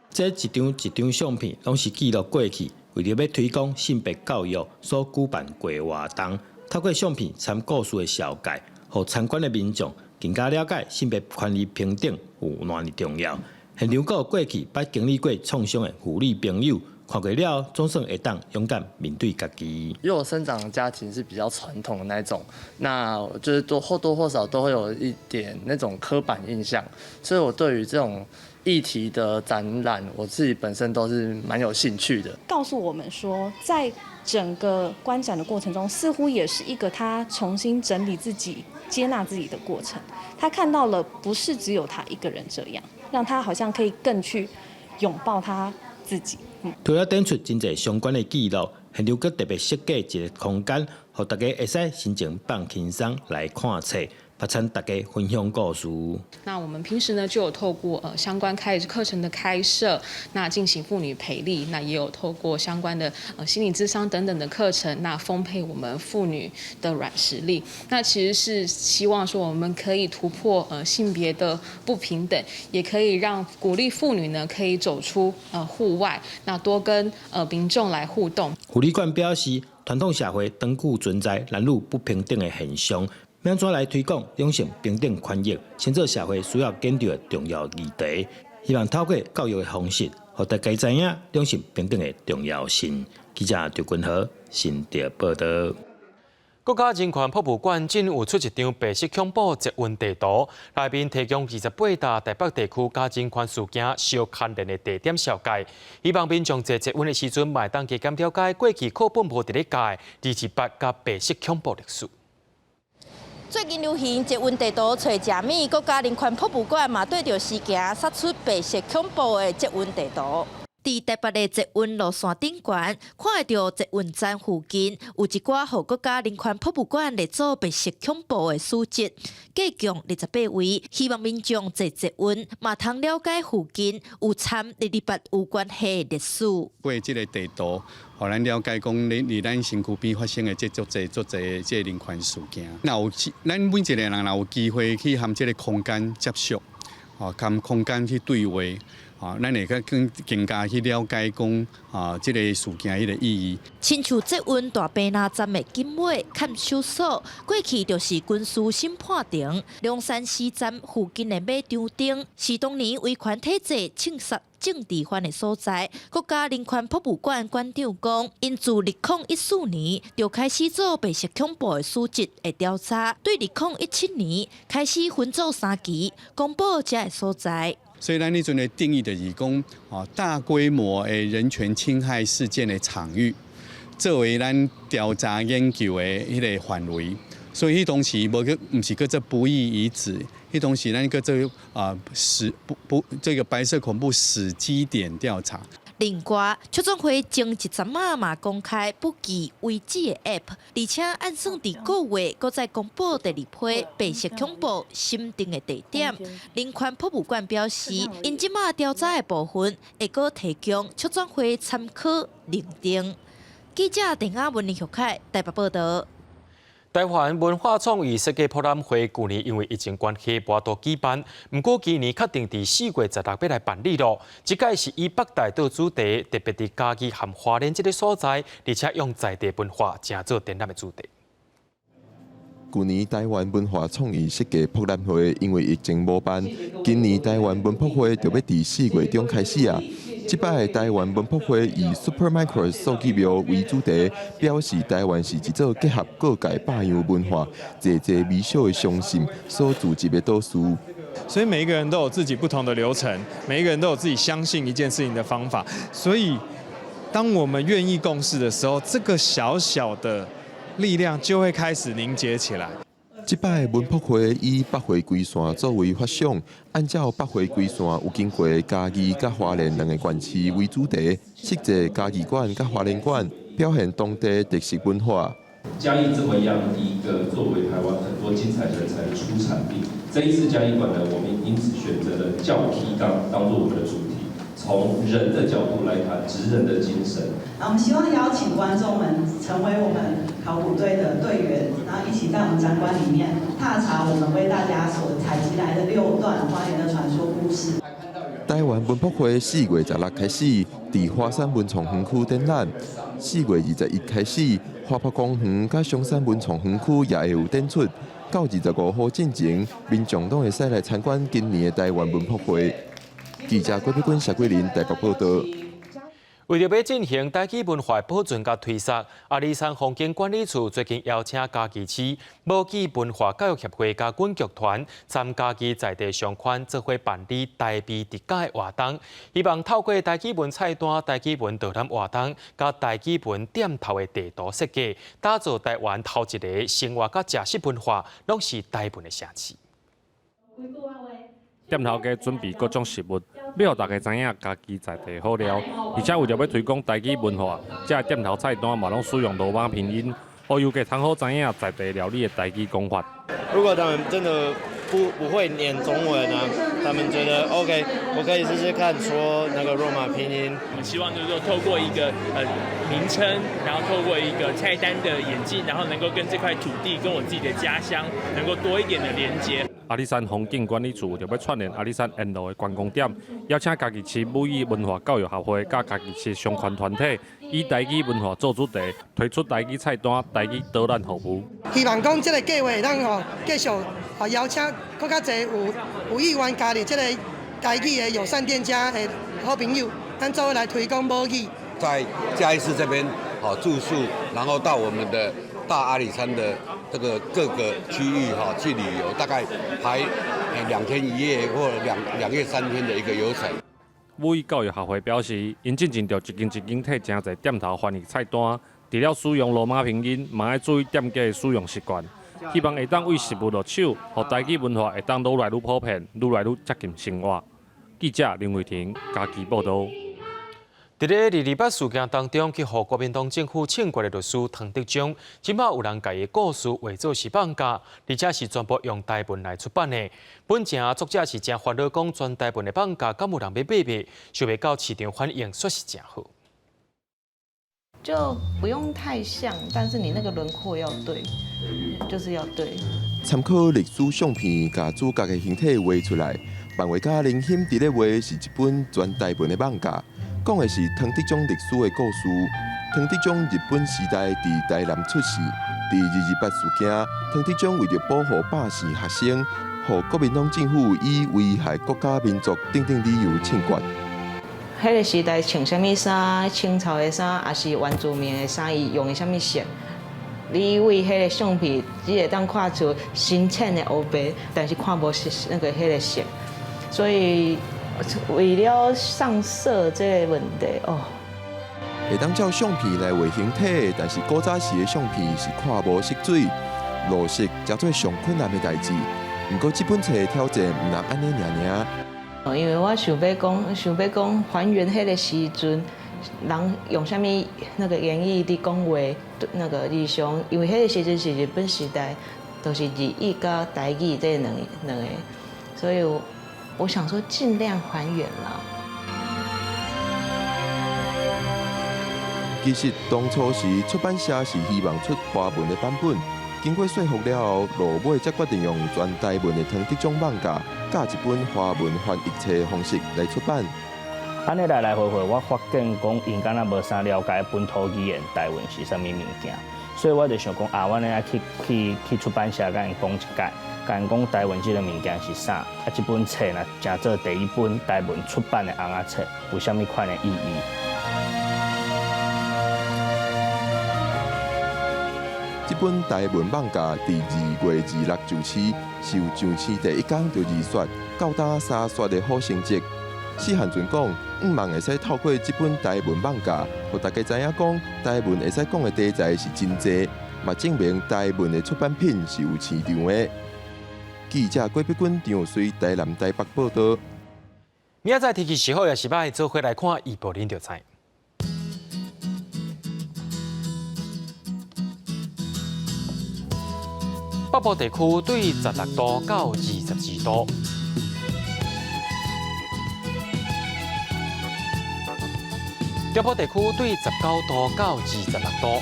这一张相片，拢是记录过去为了要推广性别教育所举办过活动。透过相片参故事的小解，互参观的民众更加了解性别权利平等有偌尼重要。现场有过去捌经历过创伤的妇女朋友，看过了总算会当勇敢面对家己。因为我生长的家庭是比较传统的那种，那就是或多或少都会有一点那种刻板印象，所以我对于这种议题的展览，我自己本身都是蛮有兴趣的。告诉我们说，在整个观展的过程中，似乎也是一个他重新整理自己、接纳自己的过程。他看到了，不是只有他一个人这样，让他好像可以更去拥抱他自己。除了展出真侪相关的记录，现场佮特别设计一个空间，让大家会使心情放轻松来看册。发参大家分享故事。那我们平时呢就有透过相关课程的开设，那进行妇女培力，那也有透过相关的心理咨商等等的课程，那丰沛我们妇女的软实力。那其实是希望说我们可以突破性别的不平等，也可以让鼓励妇女呢可以走出户外，那多跟民众来互动。妇女馆表示，传统社会长久存在男女不平等的现象。要怎来推广两性平等权益，先做社会需要坚持的重要议题。希望透过教育的方式，让大家知影两性平等的重要性。记者赵君豪新竹报道。国家人权博物馆正有出一张白色恐怖捷运地图，内面提供28大台北地区加人权事件小牵连的地点小界，希望民众坐捷运的时阵，卖当加减了解过去课本无伫咧教的28加白色恐怖历史。最近流行捷运地图找食物，国家人权博物馆嘛对着事件杀出白色恐怖的捷运地图。伫台北的捷运路线顶悬，看会到捷运站附近有一寡互国家人权博物馆列做白色恐怖的书籍，计共28位，希望民众坐捷运嘛通了解附近有参28有关系的历史。过这个地图，互咱了解讲，伫咱身躯边发生的足侪这人权事件。那有咱每一个人若有机会去和这个空间接触，和空间去对话。咱会更加去了解讲这个事件迄个意义。亲像捷运大坪林站的警卫看守所，过去就是军事审判庭；龙山西站附近的马场顶，是当年维权体制枪杀政治犯的所在。国家人权博物馆馆长讲，因自2014年就开始做白色恐怖的事迹的调查，对2017年开始分组3期公布这个所在。所以咱迄阵的定义就是讲，大规模的人权侵害事件的场域，作为咱调查研究的迄个范围。所以迄当时唔是叫做不义遗址，迄当时咱叫做这个白色恐怖时机点调查。另外，促转会前一阵嘛公开不记为止的 App， 而且按算伫个月，搁再公布第2批白色恐怖审定的地点。人权博物馆表示，因即马调查的部分会搁提供促转会参考认定。记者陈雅文、林玉凯台北报道。台湾文化创意设计博览会去年因为疫情关系无法举办，不过今年确定伫4月16要来办理咯。这届是以北大岛主题，特别伫嘉义和花莲这个所在，而且用在地文化正做展览的主题。去年台湾文化创意设计博览会因为疫情无办，今年台湾文博会就要伫4月中开始啊。这摆台湾文博会以 Supermicro 数据庙为主题，表示台湾是一座结合各界百样文化、济微小的相信所组织的岛屿。所以每一个人都有自己不同的流程，每一个人都有自己相信一件事情的方法。所以，当我们愿意共事的时候，这个小小的力量就会开始凝结起来。这摆文博会以北回归线作为发想，按照北回归线有经过嘉义甲花莲2个县市为主题，设置嘉义馆甲花莲馆，表现当地特色文化。嘉义这么样一个作为台湾很多精彩人才的出产地，这一次嘉义馆呢，我们因此选择了教梯纲当做我们的主题。从人的角度来谈职人的精神。我们希望邀请观众们成为我们考古队的队员，然后一起在我们展馆里面踏查我们为大家所采集来的6段花莲的传说故事。台湾文博会4月16开始，伫华山文创园区展览。4月21开始，花博公园甲松山文创园区也会有展出。到25号进前，民众都会使来参观今年的台湾文博会。记者郭碧君、谢桂林台北报道。为着要进行台语文化保存甲推广，阿里山风景管理处最近邀请嘉义市母语文化教育协会甲阮剧团，参嘉义在地商圈做伙办理台美伫家的活动，希望透过台语文菜单、台语文导览活动，甲台语文点头的地图设计，打造台湾头一个生活甲食食文化拢是台文的城市。店头家准备各种食物，要互大家知影家己在地好料，而且为着要推广台语文化，这店头菜单嘛拢使用罗马拼音，互游客通好知影在地料理的台语讲法。如果他们真的不会念中文啊，他们觉得 OK， 我可以试试看说那个罗马拼音。我们希望就是说透过一个名称，然后透过一个菜单的演进，然后能够跟这块土地、跟我自己的家乡能够多一点的连接。阿里山风景管理处就要串联阿里山沿路的观光点，邀请嘉义市母语文化教育协会甲嘉义市商圈团体，以台语文化做主题，推出台语菜单、台语导览服务。希望讲这个计划咱继续邀请更加侪有意愿加入这个台语的友善店家的好朋友，咱做伙来推广母语。在嘉义市这边住宿，然后到我们的大阿里山的这个各个区域去旅游，大概排2天1夜或2夜3天的一个游程。母语教育协会表示，因进前就一间摕真侪店头翻译菜单，除了使用罗马拼音，嘛要注意店家的使用习惯，希望会当为食物落手，让台语文化会当愈来愈普遍，愈来愈接近生活。记者林伟霆嘉义报道。伫咧228事件当中，去互国民党政府请过的律师唐德忠，即马有人家伊故事画作是放假，而且是全部用台文来出版的。本件作者是真烦恼，讲全台文的放假，敢有人要买卖？想袂到市场反应确实真好。就不用太像，但是你那个轮廓要对，就是要对。参考历史相片，甲主角的形体画出来。漫画家林欣伫咧画是一本全台文的放假。讲的是唐德忠历史的故事。唐德忠日本时代伫台南出世，伫228事件，唐德忠为了保护百姓学生，互国民党政府以危害国家民族等等理由枪决。迄个时代穿啥物衫，清朝的衫，还是原住民的衫，伊用的啥物色？你为迄个相片，只会当看出深浅的黑白，但是看无那个迄个色。所以为了上色这个问题哦。会当照相片来画形体，但是古早时的相片是看无色水，落色才做上困难的代志。不过这本册的挑战唔能安尼尔。因为我想要讲还原迄个时阵，人用啥物那个言语伫讲话，那个日常，因为迄个时阵是日本时代，都是日语甲台语这两个，所以我想说尽量还原啦。其实当初时出版社是希望出华文的版本，经过说服了后，落尾才决定用全台文的汤德种网架，加一本华文翻译册的方式来出版。安尼来来回回，我发现讲因敢若无啥了解本土语言台文是啥物物件，所以我就想讲我呢去出版社甲因讲一解，甲因讲台文这个物件是啥，这本册呢，正做第一本台文出版的红仔册，有啥物款的意义？这本台文网架伫2月26就市，是有上市第一天就二刷，到达3刷的好成绩。史汉俊讲，望会使透过这本台文网架，互大家知影讲台文会使讲的题材是真济，嘛证明台文的出版品是有市场的。记者郭碧君、张随台南台北报道。明仔载天气时好，也是歹，做回来看预报，恁就知。北部地区对16度到22度，中部地区对19度到26度，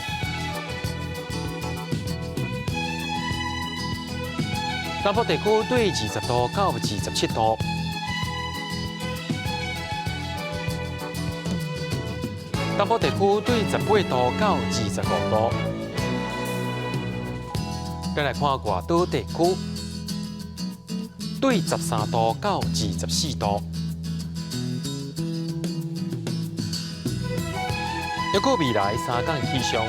南部地区对20度到27度，东部地区对18度到25度。再来看外岛地区，对13度到24度。预估未来3天气象。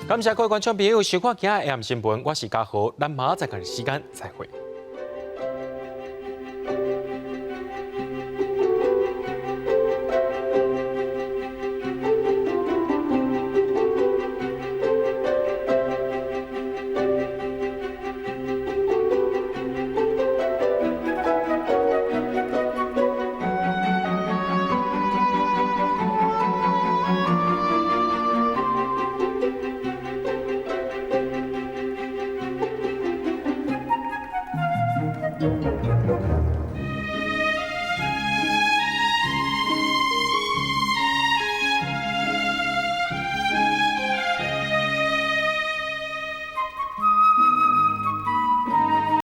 感谢各位观众朋友收看今日 AM 新闻，我是嘉豪，咱明仔载同一时间再会。Thank you.